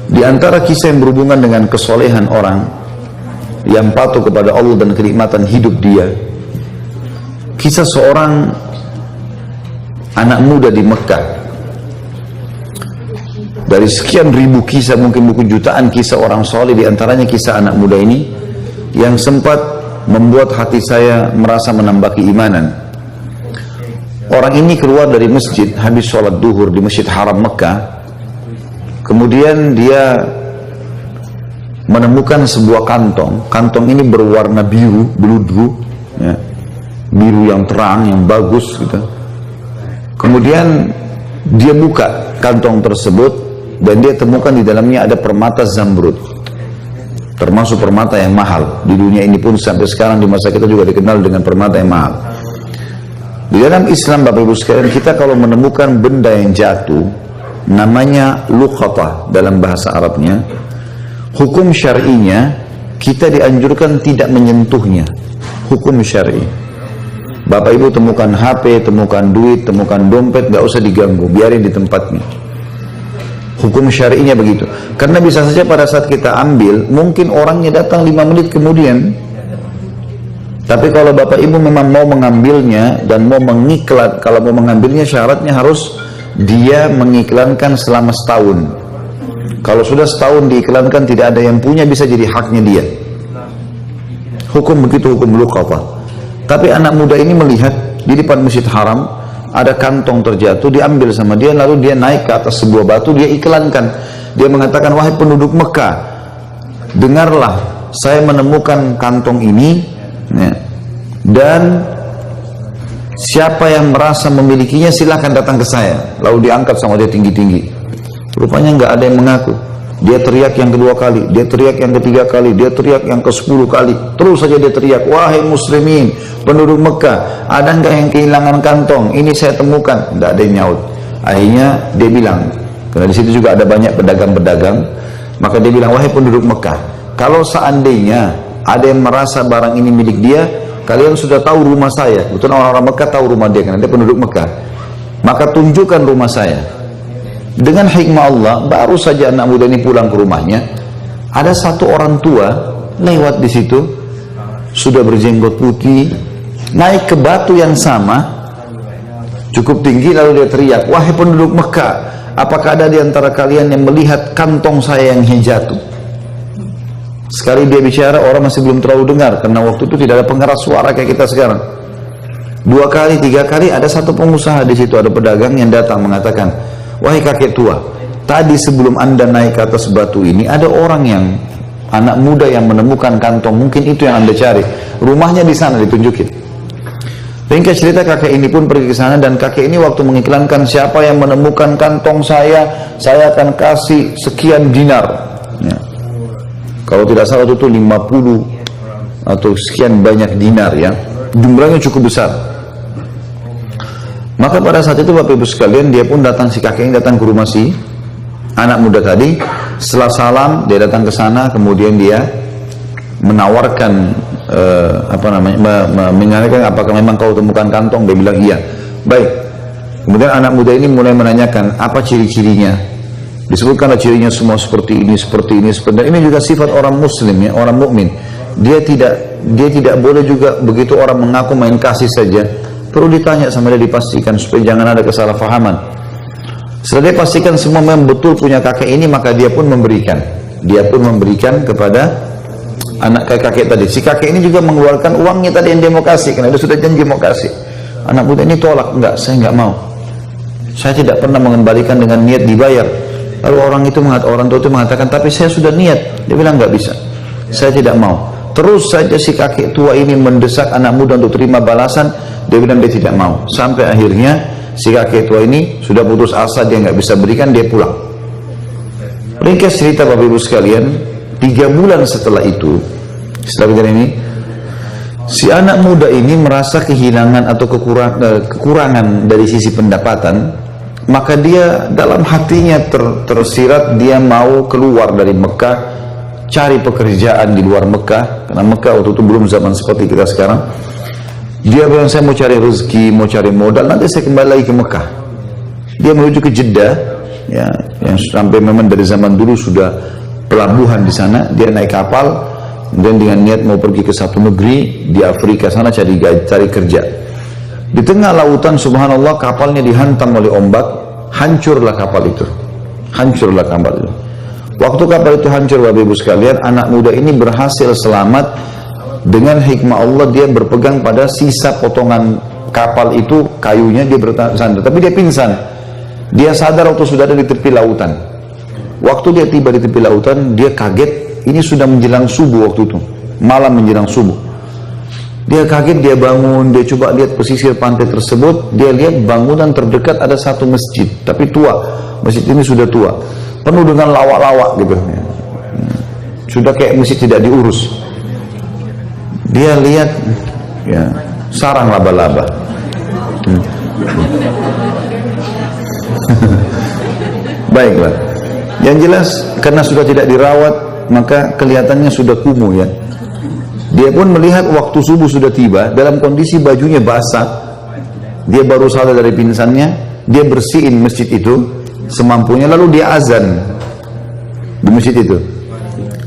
Di antara kisah yang berhubungan dengan kesolehan orang yang patuh kepada Allah dan kenikmatan hidup dia, kisah seorang anak muda di Mekah. Dari sekian ribu kisah, mungkin buku jutaan kisah orang soleh, di antaranya kisah anak muda ini yang sempat membuat hati saya merasa menambah keimanan. Orang ini keluar dari masjid habis sholat duhur di Masjid Haram Mekah. Kemudian dia menemukan sebuah kantong. Kantong ini berwarna biru, beludru, ya, biru yang terang, yang bagus gitu. Kemudian dia buka kantong tersebut dan dia temukan di dalamnya ada permata zamrud, termasuk permata yang mahal. Di dunia ini pun sampai sekarang di masa kita juga dikenal dengan permata yang mahal. Di dalam Islam, Bapak Ibu sekalian, kita kalau menemukan benda yang jatuh, namanya luqatah dalam bahasa Arabnya. Hukum syar'inya kita dianjurkan tidak menyentuhnya. Hukum syar'i. Bapak Ibu temukan HP, temukan duit, temukan dompet, gak usah diganggu, biarin di tempatnya. Hukum syar'inya begitu. Karena bisa saja pada saat kita ambil, mungkin orangnya datang 5 menit kemudian. Tapi kalau Bapak Ibu memang mau mengambilnya dan mau mengiklan, kalau mau mengambilnya syaratnya harus dia mengiklankan selama setahun. Kalau sudah setahun diiklankan tidak ada yang punya, bisa jadi haknya dia. Hukum begitu, hukum luqatah. Tapi anak muda ini melihat di depan Masjid Haram ada kantong terjatuh, diambil sama dia, lalu dia naik ke atas sebuah batu, dia iklankan. Dia mengatakan, wahai penduduk Mekah, dengarlah, saya menemukan kantong ini, ya, dan siapa yang merasa memilikinya silahkan datang ke saya. Lalu diangkat sama dia tinggi-tinggi. Rupanya nggak ada yang mengaku. Dia teriak yang kedua kali, dia teriak yang ketiga kali, dia teriak yang ke-10 kali. Terus saja dia teriak, wahai muslimin, penduduk Mekah, ada nggak yang kehilangan kantong? Ini saya temukan. Nggak ada yang nyaut. Akhirnya dia bilang, karena di situ juga ada banyak pedagang-pedagang, maka dia bilang, wahai penduduk Mekah, kalau seandainya ada yang merasa barang ini milik dia, kalian sudah tahu rumah saya. Betul, orang-orang Mekah tahu rumah dia, karena dia penduduk Mekah. Maka tunjukkan rumah saya. Dengan hikmah Allah, baru saja anak muda ini pulang ke rumahnya, ada satu orang tua lewat di situ, sudah berjenggot putih, naik ke batu yang sama, cukup tinggi, lalu dia teriak, wahai penduduk Mekah, apakah ada di antara kalian yang melihat kantong saya yang jatuh? Sekali dia bicara, orang masih belum terlalu dengar, karena waktu itu tidak ada pengeras suara kayak kita sekarang. 2 kali, 3 kali, ada satu pengusaha di situ, ada pedagang yang datang mengatakan, wahai kakek tua, tadi sebelum anda naik ke atas batu ini, ada orang yang, anak muda yang menemukan kantong, mungkin itu yang anda cari. Rumahnya di sana, ditunjukin. Ringkas cerita, kakek ini pun pergi ke sana, dan kakek ini waktu mengiklankan, siapa yang menemukan kantong saya akan kasih sekian dinar. Ya. Kalau tidak salah itu 50 atau sekian banyak dinar, ya. Jumlahnya cukup besar. Maka pada saat itu Bapak Ibu sekalian, dia pun datang, si kakek ini datang ke rumah si anak muda tadi. Setelah salam, dia datang ke sana, kemudian dia menawarkan menanyakan apakah memang kau temukan kantong. Dia bilang iya. Baik. Kemudian anak muda ini mulai menanyakan apa ciri-cirinya. Disebutkanlah cirinya semua seperti ini, seperti ini, seperti ini. Ini juga sifat orang Muslim, ya, orang mukmin. Dia tidak boleh juga begitu orang mengaku main kasih saja. Perlu ditanya sama dia, dipastikan supaya jangan ada kesalahpahaman. Setelah dia pastikan semua memang betul punya kakek ini, maka dia pun memberikan. Dia pun memberikan kepada anak kakek tadi. Si kakek ini juga mengeluarkan uangnya tadi yang dia mau kasih, karena dia sudah janji mau kasih. Anak muda ini tolak, enggak, saya enggak mau. Saya tidak pernah mengembalikan dengan niat dibayar. Lalu orang tua itu mengatakan, tapi saya sudah niat. Dia bilang enggak bisa, saya tidak mau. Terus saja si kakek tua ini mendesak anak muda untuk terima balasan. Dia bilang dia tidak mau. Sampai akhirnya si kakek tua ini sudah putus asa, dia nggak bisa berikan, dia pulang. Ringkas cerita Bapak Ibu sekalian, 3 bulan setelah itu, setelah ini, si anak muda ini merasa kehilangan atau kekurangan dari sisi pendapatan. Maka dia dalam hatinya tersirat, dia mau keluar dari Mekah, cari pekerjaan di luar Mekah, karena Mekah waktu itu belum zaman seperti kita sekarang. Dia bilang, saya mau cari rezeki, mau cari modal, nanti saya kembali lagi ke Mekah. Dia menuju ke Jeddah, ya, yang sampai memang dari zaman dulu sudah pelabuhan di sana. Dia naik kapal dan dengan niat mau pergi ke satu negeri di Afrika sana cari kerja. Di tengah lautan, subhanallah, kapalnya dihantam oleh ombak, hancurlah kapal itu. Hancurlah kapal itu. Waktu kapal itu hancur, Bapak Ibu sekalian, anak muda ini berhasil selamat. Dengan hikmah Allah dia berpegang pada sisa potongan kapal itu, kayunya, dia bersandar. Tapi dia pingsan. Dia sadar waktu sudah ada di tepi lautan. Waktu dia tiba di tepi lautan, dia kaget. Ini sudah menjelang subuh waktu itu, malam menjelang subuh. Dia kaget, dia bangun, dia coba lihat pesisir pantai tersebut. Dia lihat bangunan terdekat ada satu masjid, tapi tua. Masjid ini sudah tua, penuh dengan lawak-lawak gitu. Sudah kayak masjid tidak diurus. Dia lihat, ya, sarang laba-laba. Baiklah. Yang jelas karena sudah tidak dirawat, maka kelihatannya sudah kumuh ya. Dia pun melihat waktu subuh sudah tiba dalam kondisi bajunya basah. Dia baru sadar dari pingsannya, dia bersihin masjid itu semampunya, lalu dia azan di masjid itu.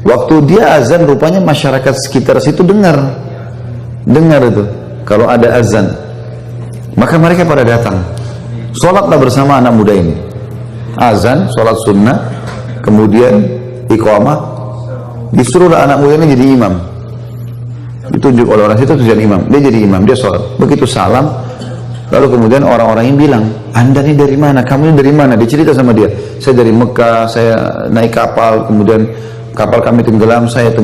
Waktu dia azan, rupanya masyarakat sekitar situ dengar itu kalau ada azan, maka mereka pada datang. Sholatlah bersama anak muda ini. Azan, sholat sunnah, kemudian iqamah, disuruhlah anak muda ini jadi imam. Ditunjuk oleh orang situ jadi imam. Dia jadi imam, dia sholat. Begitu salam, lalu kemudian orang-orang ini bilang, Anda ini dari mana? Kamu ini dari mana? Dia cerita sama dia, saya dari Mekah, saya naik kapal, kemudian kapal kami tenggelam, saya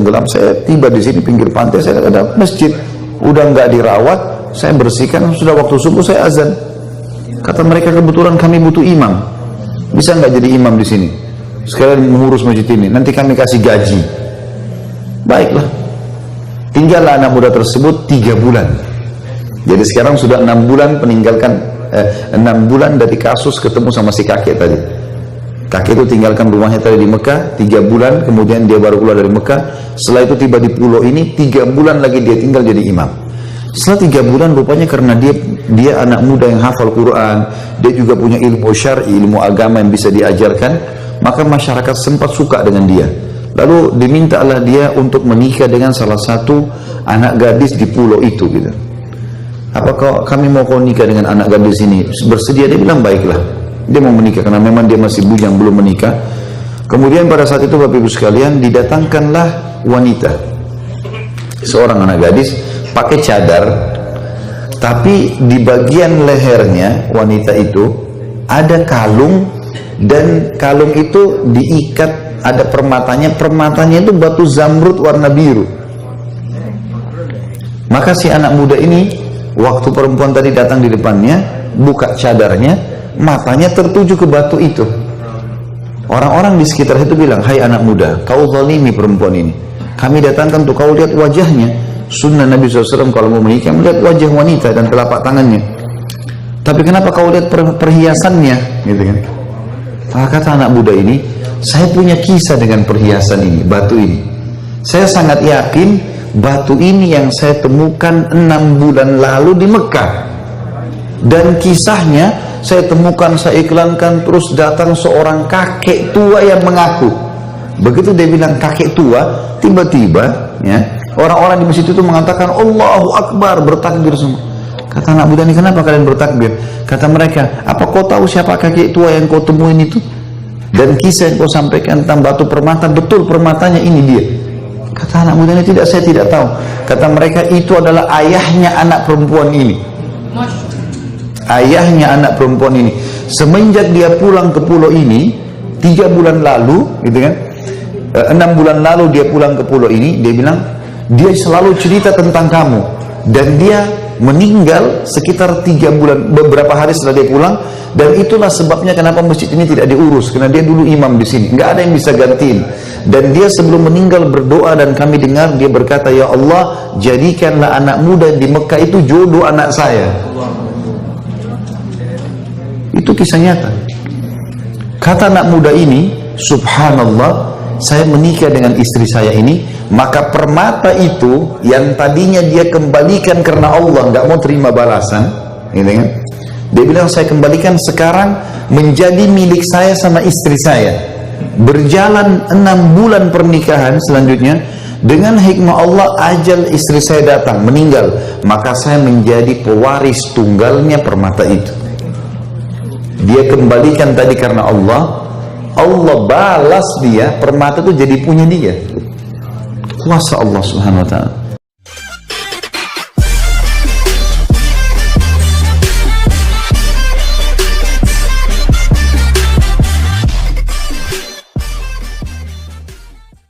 tiba di sini pinggir pantai, saya ada masjid, udah nggak dirawat, saya bersihkan, sudah waktu subuh saya azan. Kata mereka, kebetulan kami butuh imam, bisa nggak jadi imam di sini? Sekalian mengurus masjid ini, nanti kami kasih gaji. Baiklah. Tinggallah anak muda tersebut 3 bulan. Jadi sekarang sudah 6 bulan meninggalkan 6 bulan dari kasus ketemu sama si kakek tadi. Kakek itu tinggalkan rumahnya tadi di Mekah 3 bulan, kemudian dia baru keluar dari Mekah. Setelah itu tiba di pulau ini, 3 bulan lagi dia tinggal jadi imam. Setelah 3 bulan, rupanya karena dia anak muda yang hafal Quran, dia juga punya ilmu syar'i, ilmu agama yang bisa diajarkan, maka masyarakat sempat suka dengan dia. Lalu dimintalah dia untuk menikah dengan salah satu anak gadis di pulau itu gitu. Apakah kami mau kau nikah dengan anak gadis ini? Bersedia? Dia bilang baiklah. Dia mau menikah karena memang dia masih bujang belum menikah. Kemudian pada saat itu Bapak Ibu sekalian, didatangkanlah wanita, seorang anak gadis pakai cadar, tapi di bagian lehernya wanita itu ada kalung, dan kalung itu diikat, ada permatanya itu batu zamrud warna biru. Maka si anak muda ini, waktu perempuan tadi datang di depannya, buka cadarnya, matanya tertuju ke batu itu. Orang-orang di sekitar itu bilang, hai anak muda, kau zalimi perempuan ini. Kami datangkan untuk kau lihat wajahnya. Sunnah Nabi SAW kalau mau menikah, melihat wajah wanita dan telapak tangannya. Tapi kenapa kau lihat perhiasannya? Gitu kan? Kata anak muda ini, saya punya kisah dengan perhiasan ini, batu ini. Saya sangat yakin batu ini yang saya temukan 6 bulan lalu di Mekah. Dan kisahnya saya temukan, saya iklankan, terus datang seorang kakek tua yang mengaku. Begitu dia bilang kakek tua, tiba-tiba ya, orang-orang di masjid itu mengatakan Allahu Akbar, bertakbir semua. Kata anak muda ini, kenapa kalian bertakbir? Kata mereka, apa kau tahu siapa kakek tua yang kau temuin itu? Dan kisah yang kau sampaikan tentang batu permata, betul permatanya ini dia. Kata anak muda ini, tidak, saya tidak tahu. Kata mereka, itu adalah ayahnya anak perempuan ini. Ayahnya anak perempuan ini. Semenjak dia pulang ke pulau ini 3 bulan lalu, gitu kan, 6 bulan lalu dia pulang ke pulau ini, dia bilang dia selalu cerita tentang kamu, dan dia meninggal sekitar 3 bulan, beberapa hari setelah dia pulang. Dan itulah sebabnya kenapa masjid ini tidak diurus, karena dia dulu imam di sini, nggak ada yang bisa gantiin. Dan dia sebelum meninggal berdoa, dan kami dengar dia berkata, ya Allah, jadikanlah anak muda di Mekah itu jodoh anak saya. Itu kisah nyata. Kata anak muda ini, subhanallah, saya menikah dengan istri saya ini, maka permata itu yang tadinya dia kembalikan karena Allah nggak mau terima balasan, gitu kan? Dia bilang, saya kembalikan sekarang menjadi milik saya sama istri saya. Berjalan 6 bulan pernikahan selanjutnya, dengan hikmah Allah ajal istri saya datang, meninggal. Maka saya menjadi pewaris tunggalnya permata itu. Dia kembalikan tadi karena Allah balas dia, permata itu jadi punya dia. Kuasa Allah Subhanahu wa ta'ala.